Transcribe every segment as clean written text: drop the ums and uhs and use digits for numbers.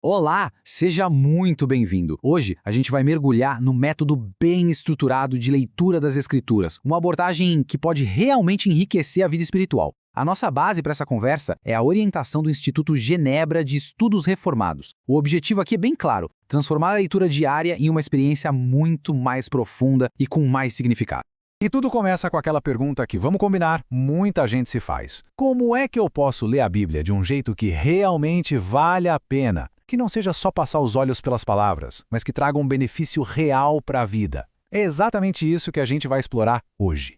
Olá, seja muito bem-vindo. Hoje a gente vai mergulhar no método bem estruturado de leitura das Escrituras, uma abordagem que pode realmente enriquecer a vida espiritual. A nossa base para essa conversa é a orientação do Instituto Genebra de Estudos Reformados. O objetivo aqui é bem claro: transformar a leitura diária em uma experiência muito mais profunda e com mais significado. E tudo começa com aquela pergunta que, vamos combinar, muita gente se faz. Como é que eu posso ler a Bíblia de um jeito que realmente vale a pena? Que não seja só passar os olhos pelas palavras, mas que traga um benefício real para a vida. É exatamente isso que a gente vai explorar hoje.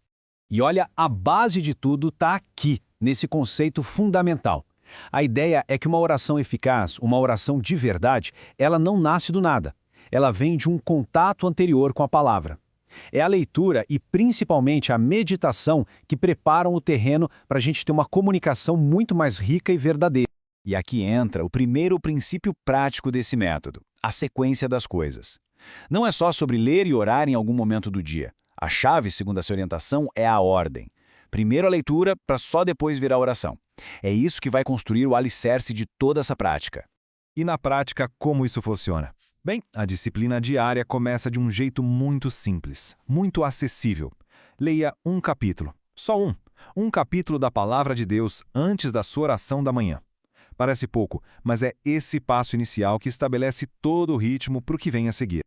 E olha, a base de tudo está aqui, nesse conceito fundamental. A ideia é que uma oração eficaz, uma oração de verdade, ela não nasce do nada. Ela vem de um contato anterior com a palavra. É a leitura e principalmente a meditação que preparam o terreno para a gente ter uma comunicação muito mais rica e verdadeira. E aqui entra o primeiro princípio prático desse método, a sequência das coisas. Não é só sobre ler e orar em algum momento do dia. A chave, segundo essa orientação, é a ordem. Primeiro a leitura, para só depois vir a oração. É isso que vai construir o alicerce de toda essa prática. E na prática, como isso funciona? Bem, a disciplina diária começa de um jeito muito simples, muito acessível. Leia um capítulo, só um. Um capítulo da Palavra de Deus antes da sua oração da manhã. Parece pouco, mas é esse passo inicial que estabelece todo o ritmo para o que vem a seguir.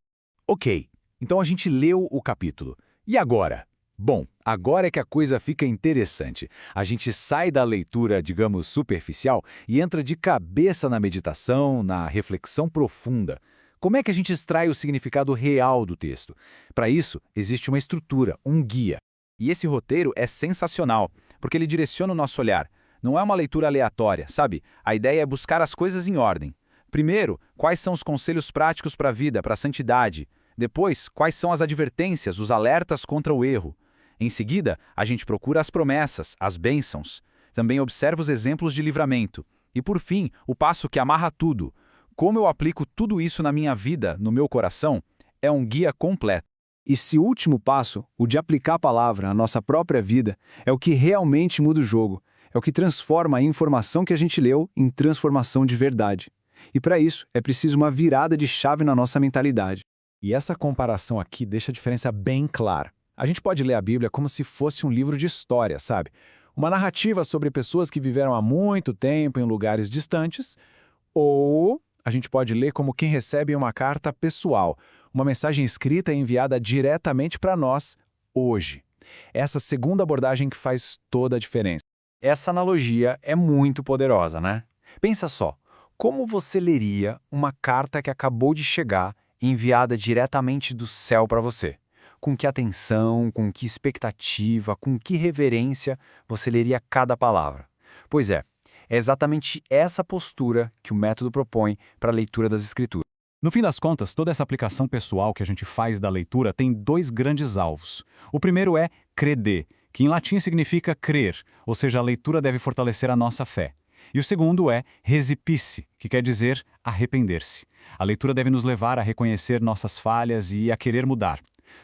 Ok, então a gente leu o capítulo. E agora? Bom, agora é que a coisa fica interessante. A gente sai da leitura, digamos, superficial e entra de cabeça na meditação, na reflexão profunda. Como é que a gente extrai o significado real do texto? Para isso, existe uma estrutura, um guia. E esse roteiro é sensacional, porque ele direciona o nosso olhar. Não é uma leitura aleatória, sabe? A ideia é buscar as coisas em ordem. Primeiro, quais são os conselhos práticos para a vida, para a santidade? Depois, quais são as advertências, os alertas contra o erro? Em seguida, a gente procura as promessas, as bênçãos. Também observa os exemplos de livramento. E por fim, o passo que amarra tudo. Como eu aplico tudo isso na minha vida, no meu coração, é um guia completo. Esse último passo, o de aplicar a palavra à nossa própria vida, é o que realmente muda o jogo. É o que transforma a informação que a gente leu em transformação de verdade. E para isso, é preciso uma virada de chave na nossa mentalidade. E essa comparação aqui deixa a diferença bem clara. A gente pode ler a Bíblia como se fosse um livro de história, sabe? Uma narrativa sobre pessoas que viveram há muito tempo em lugares distantes, ou a gente pode ler como quem recebe uma carta pessoal, uma mensagem escrita e enviada diretamente para nós, hoje. Essa segunda abordagem que faz toda a diferença. Essa analogia é muito poderosa, né? Pensa só, como você leria uma carta que acabou de chegar, enviada diretamente do céu para você? Com que atenção, com que expectativa, com que reverência você leria cada palavra? Pois é exatamente essa postura que o método propõe para a leitura das Escrituras. No fim das contas, toda essa aplicação pessoal que a gente faz da leitura tem dois grandes alvos. O primeiro é crede, que em latim significa crer, ou seja, a leitura deve fortalecer a nossa fé. E o segundo é resipice, que quer dizer arrepender-se. A leitura deve nos levar a reconhecer nossas falhas e a querer mudar.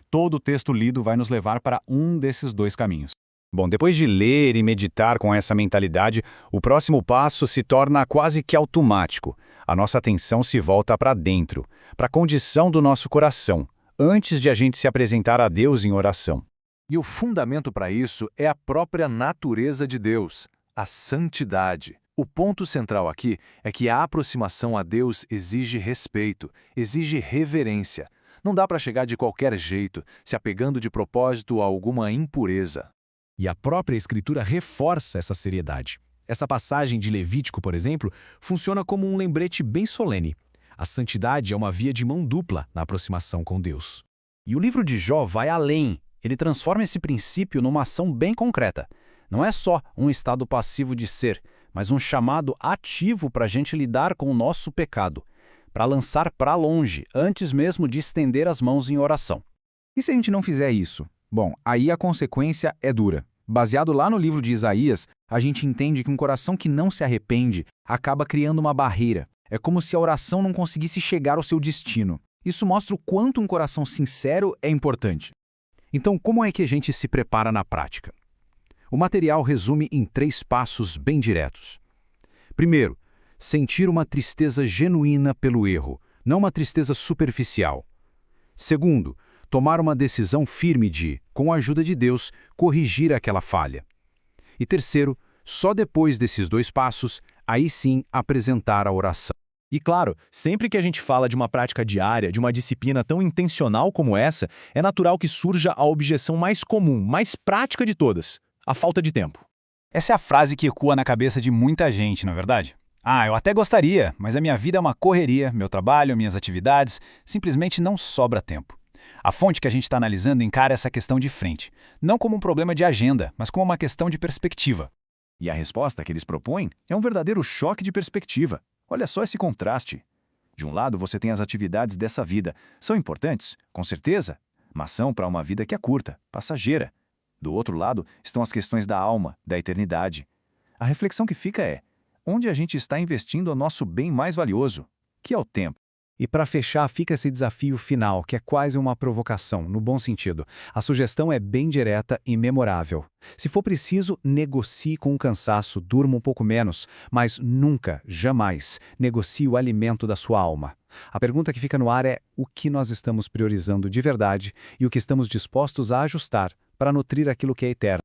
Todo o texto lido vai nos levar para um desses dois caminhos. Bom, depois de ler e meditar com essa mentalidade, o próximo passo se torna quase que automático. A nossa atenção se volta para dentro, para a condição do nosso coração, antes de a gente se apresentar a Deus em oração. E o fundamento para isso é a própria natureza de Deus, a santidade. O ponto central aqui é que a aproximação a Deus exige respeito, exige reverência. Não dá para chegar de qualquer jeito, se apegando de propósito a alguma impureza. E a própria Escritura reforça essa seriedade. Essa passagem de Levítico, por exemplo, funciona como um lembrete bem solene. A santidade é uma via de mão dupla na aproximação com Deus. E o livro de Jó vai além. Ele transforma esse princípio numa ação bem concreta. Não é só um estado passivo de ser, mas um chamado ativo para a gente lidar com o nosso pecado, para lançar para longe, antes mesmo de estender as mãos em oração. E se a gente não fizer isso? Bom, aí a consequência é dura. Baseado lá no livro de Isaías, a gente entende que um coração que não se arrepende acaba criando uma barreira. É como se a oração não conseguisse chegar ao seu destino. Isso mostra o quanto um coração sincero é importante. Então, como é que a gente se prepara na prática? O material resume em 3 passos bem diretos. Primeiro, sentir uma tristeza genuína pelo erro, não uma tristeza superficial. Segundo, tomar uma decisão firme de, com a ajuda de Deus, corrigir aquela falha. E terceiro, só depois desses 2 passos, aí sim apresentar a oração. E claro, sempre que a gente fala de uma prática diária, de uma disciplina tão intencional como essa, é natural que surja a objeção mais comum, mais prática de todas: a falta de tempo. Essa é a frase que ecoa na cabeça de muita gente, não é verdade? Ah, eu até gostaria, mas a minha vida é uma correria, meu trabalho, minhas atividades, simplesmente não sobra tempo. A fonte que a gente está analisando encara essa questão de frente, não como um problema de agenda, mas como uma questão de perspectiva. E a resposta que eles propõem é um verdadeiro choque de perspectiva. Olha só esse contraste. De um lado, você tem as atividades dessa vida. São importantes, com certeza, mas são para uma vida que é curta, passageira. Do outro lado, estão as questões da alma, da eternidade. A reflexão que fica é: onde a gente está investindo o nosso bem mais valioso, que é o tempo? E para fechar, fica esse desafio final, que é quase uma provocação, no bom sentido. A sugestão é bem direta e memorável. Se for preciso, negocie com o cansaço, durma um pouco menos, mas nunca, jamais, negocie o alimento da sua alma. A pergunta que fica no ar é: o que nós estamos priorizando de verdade e o que estamos dispostos a ajustar para nutrir aquilo que é eterno?